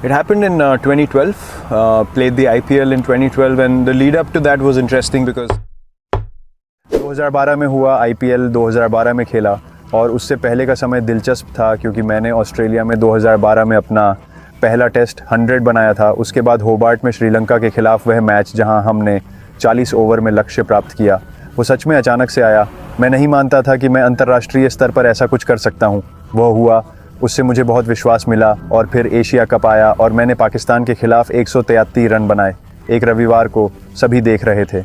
It happened in 2012. Played the IPL in 2012 and the lead up to that was interesting because 2012 में हुआ IPL, 2012 में खेला और उससे पहले का समय दिलचस्प था क्योंकि मैंने ऑस्ट्रेलिया में 2012 में अपना पहला टेस्ट 100 बनाया था। उसके बाद होबार्ट में श्रीलंका के खिलाफ वह मैच जहां हमने 40 ओवर में लक्ष्य प्राप्त किया, वो सच में अचानक से आया। मैं नहीं मानता था कि मैं अंतर्राष्ट्रीय स्तर पर ऐसा कुछ कर सकता हूं। वह हुआ, उससे मुझे बहुत विश्वास मिला और फिर एशिया कप आया और मैंने पाकिस्तान के खिलाफ 133 रन बनाए। एक रविवार को सभी देख रहे थे।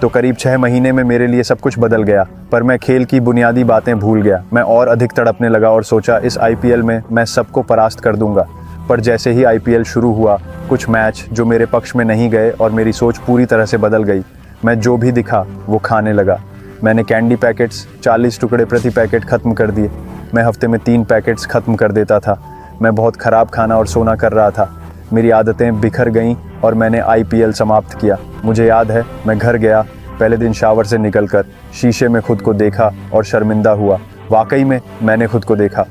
तो करीब 6 महीने में मेरे लिए सब कुछ बदल गया, पर मैं खेल की बुनियादी बातें भूल गया। मैं और अधिक तड़पने लगा और सोचा इस IPL में मैं सबको परास्त कर दूंगा। पर जैसे ही IPL शुरू हुआ, कुछ मैच जो मेरे पक्ष में नहीं गए और मेरी सोच पूरी तरह से बदल गई। मैं जो भी दिखा वो खाने लगा। मैंने कैंडी पैकेट्स 40 टुकड़े प्रति पैकेट ख़त्म कर दिए। मैं हफ्ते में 3 पैकेट्स ख़त्म कर देता था। मैं बहुत ख़राब खाना और सोना कर रहा था। मेरी आदतें बिखर गईं और मैंने IPL समाप्त किया। मुझे याद है, मैं घर गया, पहले दिन शावर से निकलकर शीशे में खुद को देखा और शर्मिंदा हुआ। वाकई में मैंने खुद को देखा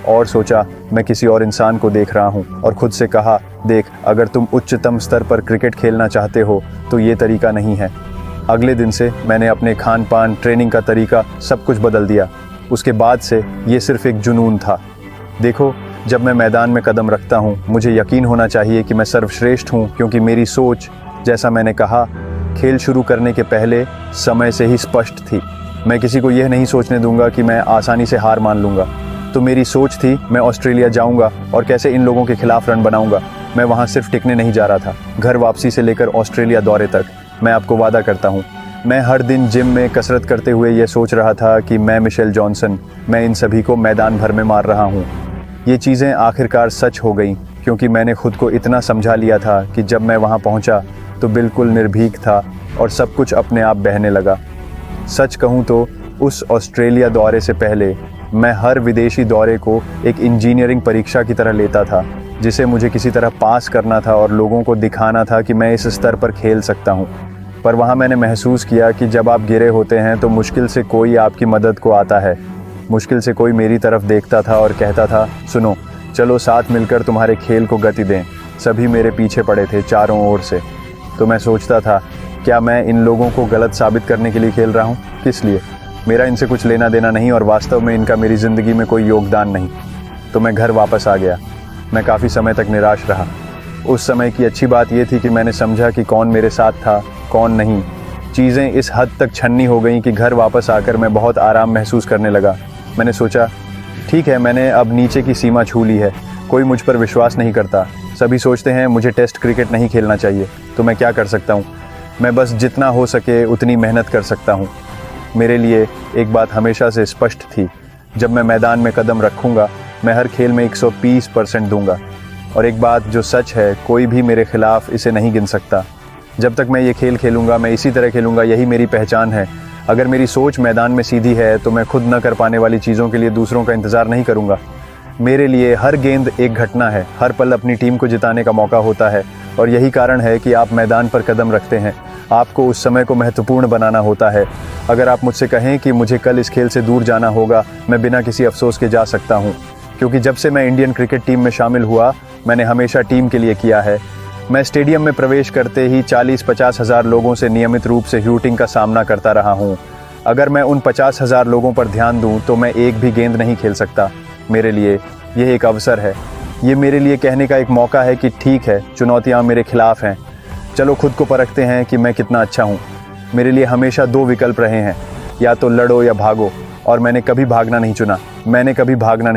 और सोचा मैं किसी और इंसान को देख रहा हूँ और खुद से कहा, देख, अगर तुम उच्चतम स्तर पर क्रिकेट खेलना चाहते हो तो ये तरीका नहीं है। अगले दिन से मैंने अपने खान पान, ट्रेनिंग का तरीका, सब कुछ बदल दिया। उसके बाद से ये सिर्फ एक जुनून था। देखो, जब मैं मैदान में कदम रखता हूँ, मुझे यकीन होना चाहिए कि मैं सर्वश्रेष्ठ हूँ, क्योंकि मेरी सोच, जैसा मैंने कहा, खेल शुरू करने के पहले समय से ही स्पष्ट थी। मैं किसी को यह नहीं सोचने दूंगा कि मैं आसानी से हार मान लूँगा। तो मेरी सोच थी, मैं ऑस्ट्रेलिया जाऊँगा और कैसे इन लोगों के खिलाफ रन बनाऊँगा। मैं वहाँ सिर्फ टिकने नहीं जा रहा था, घर वापसी से लेकर ऑस्ट्रेलिया दौरे तक। मैं आपको वादा करता हूँ, मैं हर दिन जिम में कसरत करते हुए ये सोच रहा था कि मैं मिशेल जॉनसन, मैं इन सभी को मैदान भर में मार रहा हूँ। ये चीज़ें आखिरकार सच हो गई क्योंकि मैंने खुद को इतना समझा लिया था कि जब मैं वहाँ पहुँचा तो बिल्कुल निर्भीक था और सब कुछ अपने आप बहने लगा। सच कहूँ तो उस ऑस्ट्रेलिया दौरे से पहले मैं हर विदेशी दौरे को एक इंजीनियरिंग परीक्षा की तरह लेता था, जिसे मुझे किसी तरह पास करना था और लोगों को दिखाना था कि मैं इस स्तर पर खेल सकता हूँ। पर वहाँ मैंने महसूस किया कि जब आप गिरे होते हैं तो मुश्किल से कोई आपकी मदद को आता है। मुश्किल से कोई मेरी तरफ देखता था और कहता था, सुनो, चलो साथ मिलकर तुम्हारे खेल को गति दें। सभी मेरे पीछे पड़े थे चारों ओर से। तो मैं सोचता था, क्या मैं इन लोगों को गलत साबित करने के लिए खेल रहा हूँ? किस लिए? मेरा इनसे कुछ लेना देना नहीं और वास्तव में इनका मेरी ज़िंदगी में कोई योगदान नहीं। तो मैं घर वापस आ गया। मैं काफ़ी समय तक निराश रहा। उस समय की अच्छी बात यह थी कि मैंने समझा कि कौन मेरे साथ था, कौन नहीं। चीज़ें इस हद तक छन्नी हो गईं कि घर वापस आकर मैं बहुत आराम महसूस करने लगा। मैंने सोचा, ठीक है, मैंने अब नीचे की सीमा छू ली है। कोई मुझ पर विश्वास नहीं करता। सभी सोचते हैं मुझे टेस्ट क्रिकेट नहीं खेलना चाहिए। तो मैं क्या कर सकता हूँ? मैं बस जितना हो सके उतनी मेहनत कर सकता हूँ। मेरे लिए एक बात हमेशा से स्पष्ट थी, जब मैं मैदान में कदम रखूँगा, मैं हर खेल में 120% दूंगा। और एक बात जो सच है, कोई भी मेरे खिलाफ इसे नहीं गिन सकता। जब तक मैं ये खेल खेलूँगा, मैं इसी तरह खेलूँगा। यही मेरी पहचान है। अगर मेरी सोच मैदान में सीधी है तो मैं खुद न कर पाने वाली चीज़ों के लिए दूसरों का इंतज़ार नहीं करूँगा। मेरे लिए हर गेंद एक घटना है, हर पल अपनी टीम को जिताने का मौका होता है। और यही कारण है कि आप मैदान पर कदम रखते हैं। आपको उस समय को महत्वपूर्ण बनाना होता है। अगर आप मुझसे कहें कि मुझे कल इस खेल से दूर जाना होगा, मैं बिना किसी अफसोस के जा सकता हूँ, क्योंकि जब से मैं इंडियन क्रिकेट टीम में शामिल हुआ, मैंने हमेशा टीम के लिए किया है। मैं स्टेडियम में प्रवेश करते ही 40-50 हज़ार लोगों से नियमित रूप से ह्यूटिंग का सामना करता रहा हूँ। अगर मैं उन 50 हज़ार लोगों पर ध्यान दूँ तो मैं एक भी गेंद नहीं खेल सकता। मेरे लिए यह एक अवसर है। ये मेरे लिए कहने का एक मौका है कि ठीक है, चुनौतियाँ मेरे खिलाफ हैं, चलो खुद को परखते हैं कि मैं कितना अच्छा हूँ। मेरे लिए हमेशा 2 विकल्प रहे हैं, या तो लड़ो या भागो, और मैंने कभी भागना नहीं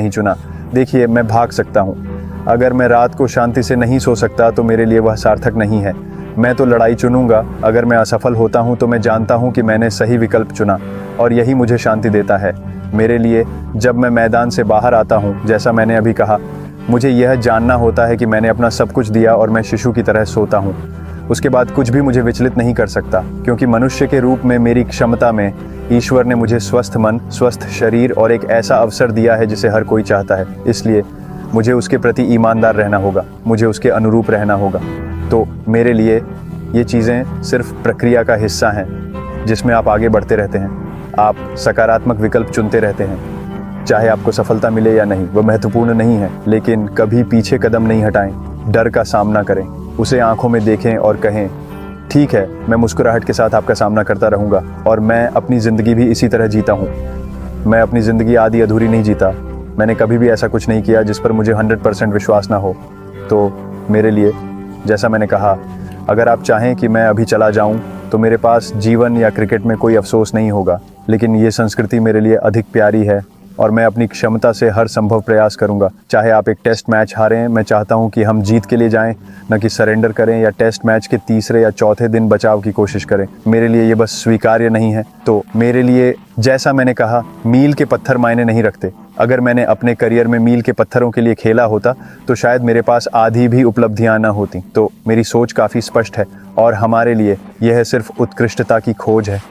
चुना। देखिए, मैं भाग सकता हूँ। अगर मैं रात को शांति से नहीं सो सकता तो मेरे लिए वह सार्थक नहीं है। मैं तो लड़ाई चुनूंगा। अगर मैं असफल होता हूँ तो मैं जानता हूँ कि मैंने सही विकल्प चुना, और यही मुझे शांति देता है। मेरे लिए जब मैं मैदान से बाहर आता हूँ, जैसा मैंने अभी कहा, मुझे यह जानना होता है कि मैंने अपना सब कुछ दिया और मैं शिशु की तरह सोता हूँ। उसके बाद कुछ भी मुझे विचलित नहीं कर सकता, क्योंकि मनुष्य के रूप में मेरी क्षमता में ईश्वर ने मुझे स्वस्थ मन, स्वस्थ शरीर और एक ऐसा अवसर दिया है जिसे हर कोई चाहता है। इसलिए मुझे उसके प्रति ईमानदार रहना होगा, मुझे उसके अनुरूप रहना होगा। तो मेरे लिए ये चीज़ें सिर्फ प्रक्रिया का हिस्सा हैं जिसमें आप आगे बढ़ते रहते हैं। आप सकारात्मक विकल्प चुनते रहते हैं। चाहे आपको सफलता मिले या नहीं, वह महत्वपूर्ण नहीं है, लेकिन कभी पीछे कदम नहीं हटाएं। डर का सामना करें, उसे आंखों में देखें और कहें, ठीक है, मैं मुस्कुराहट के साथ आपका सामना करता रहूँगा और मैं अपनी ज़िंदगी भी इसी तरह जीता हूँ। मैं अपनी ज़िंदगी आधी अधूरी नहीं जीता। मैंने कभी भी ऐसा कुछ नहीं किया जिस पर मुझे 100% विश्वास ना हो। तो मेरे लिए, जैसा मैंने कहा, अगर आप चाहें कि मैं अभी चला जाऊं, तो मेरे पास जीवन या क्रिकेट में कोई अफसोस नहीं होगा, लेकिन ये संस्कृति मेरे लिए अधिक प्यारी है और मैं अपनी क्षमता से हर संभव प्रयास करूंगा। चाहे आप एक टेस्ट मैच हारें, मैं चाहता हूं कि हम जीत के लिए जाएं, न कि सरेंडर करें या टेस्ट मैच के तीसरे या चौथे दिन बचाव की कोशिश करें। मेरे लिए ये बस स्वीकार्य नहीं है। तो मेरे लिए, जैसा मैंने कहा, मील के पत्थर मायने नहीं रखते। अगर मैंने अपने करियर में मील के पत्थरों के लिए खेला होता तो शायद मेरे पास आधी भी उपलब्धियां न होती। तो मेरी सोच काफ़ी स्पष्ट है और हमारे लिए यह सिर्फ उत्कृष्टता की खोज है।